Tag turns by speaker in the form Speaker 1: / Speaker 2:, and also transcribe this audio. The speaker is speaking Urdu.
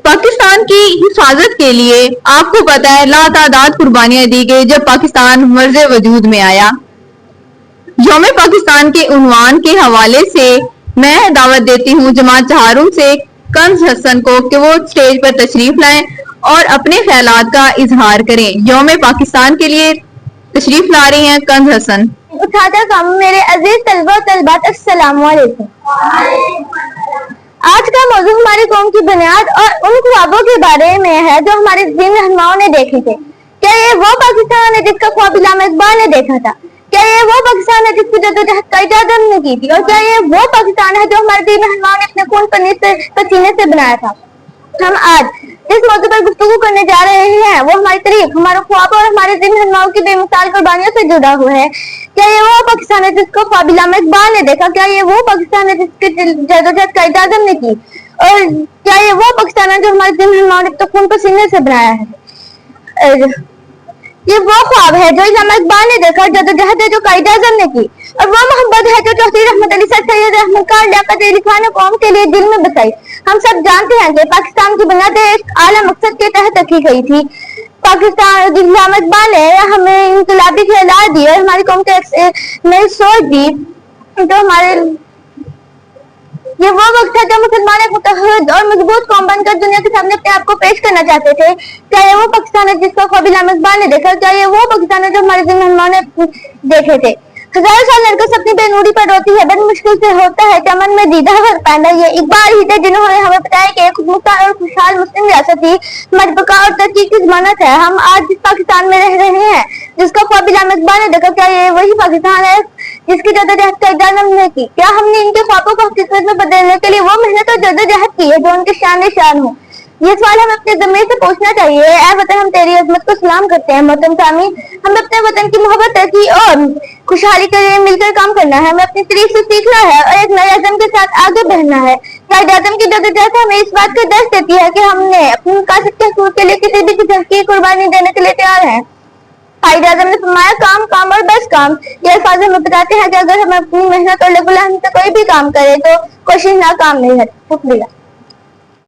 Speaker 1: پاکستان کی حفاظت کے لیے آپ کو پتہ ہے لاتعداد قربانیاں دی گئی جب پاکستان مرز وجود میں آیا۔ یوم پاکستان کے عنوان کے حوالے سے میں دعوت دیتی ہوں جماعت چہارم سے کنز حسن کو کہ وہ سٹیج پر تشریف لائیں اور اپنے خیالات کا اظہار کریں۔ یوم پاکستان کے لیے تشریف لا رہی ہیں کنز حسن۔
Speaker 2: میرے عزیز طلبہ و طالبات السلام علیکم۔ آج کا موضوع ہماری قوم کی بنیاد اور ان خوابوں کے بارے میں ہے جو ہمارے دین رہنماؤں نے دیکھے تھے۔ کیا یہ وہ پاکستان ہے جس کا خواب علامہ اقبال نے دیکھا تھا؟ کیا یہ وہ پاکستان ہے جس کی جدوجہد قائد اعظم نے کی تھی؟ اور کیا یہ وہ پاکستان ہے جو ہمارے دین رہنماؤں نے اپنے خون پسینے سے بنایا تھا؟ ہم آج جس موضوع پر گفتگو کرنے جا رہے ہیں وہ ہماری تاریخ، ہمارے خواب اور ہمارے دین رہنماؤں کی بے مثال قربانیوں سے جڑا ہوا ہے۔ کیا یہ وہ پاکستان ہے جس کو خواب علامہ اقبال نے دیکھا؟ کیا یہ وہ پاکستان ہے جس کی جدوجہد قائد اعظم نے کی؟ اور کیا یہ وہ پاکستان ہے جو ہمارے دین رہنماؤں نے خون پسینے سے بنایا ہے؟ یہ وہ خواب ہے جو علامہ اقبال نے دیکھا، جدوجہد ہے جو قائد اعظم نے کی، اور وہ محبت ہے جو چوہدری رحمت علی سر سید احمد خان لیاقت علی خان نے قوم کے لیے دل میں بسائی۔ ہم سب جانتے ہیں کہ پاکستان کی بنیاد ایک اعلیٰ مقصد کے تحت رکھی گئی تھی۔ پاکستان علامہ اقبال نے ہمیں انقلابی خیالات دی اور ہماری قوم کے نئی سوچ دی، تو ہمارے یہ وہ وقت ہے جو مسلمان ایک متحد اور مضبوط قوم بن کر دنیا کے سامنے اپنے آپ کو پیش کرنا چاہتے تھے۔ کیا یہ وہ پاکستان ہے جس کو خواب علامہ اقبال نے دیکھا؟ کیا یہ وہ پاکستان ہے جو ہمارے دین رہنماؤں نے دیکھے تھے؟ ہزاروں سال نرگس اپنی بے نوری پر روتی ہے، بڑی مشکل سے ہوتا ہے کہ امن میں دیدہ پہنا۔ یہ اقبال ہی تھے جنہوں نے ہمیں بتایا کہ ایک خودمختار اور خوشحال مسلم ریاست ہی ہماری بقا اور ترقی کی ضمانت ہے۔ ہم آج جس پاکستان میں رہ رہے ہیں، جس کا خواب علامہ اقبال نے دیکھا، کیا یہ وہی پاکستان ہے جس کی جدوجہد قائد اعظم نے کی؟ کیا ہم نے ان کے خوابوں کو حقیقت میں بدلنے کے لیے وہ محنت اور جدوجہد کی ہے جو ان کے شان شان ہو؟ یہ سوال ہمیں اپنے ضمیر سے پوچھنا چاہیے۔ اے وطن، ہم تیری عظمت کو سلام کرتے ہیں۔ محترم سامعین، ہمیں اپنے وطن کی محبت، ترقی اور خوشحالی کے لیے مل کر کام کرنا ہے۔ ہمیں اپنی تاریخ سے سیکھنا ہے اور ایک نئے عزم کے ساتھ آگے بڑھنا ہے۔ قائد اعظم کی جدوجہد ہمیں اس بات کا درس دیتی ہے کہ ہم نے اپنی مقاصد کے حصول کے لیے کسی بھی قسم کی قربانی دینے کے لیے تیار ہیں۔ قائد اعظم نے فرمایا، کام کام اور بس کام۔ یہ الفاظ ہمیں بتاتے ہیں کہ اگر ہم اپنی محنت اور لگن سے کوئی بھی کام کریں تو کوشش ناکام نہیں ہے۔ شکریہ۔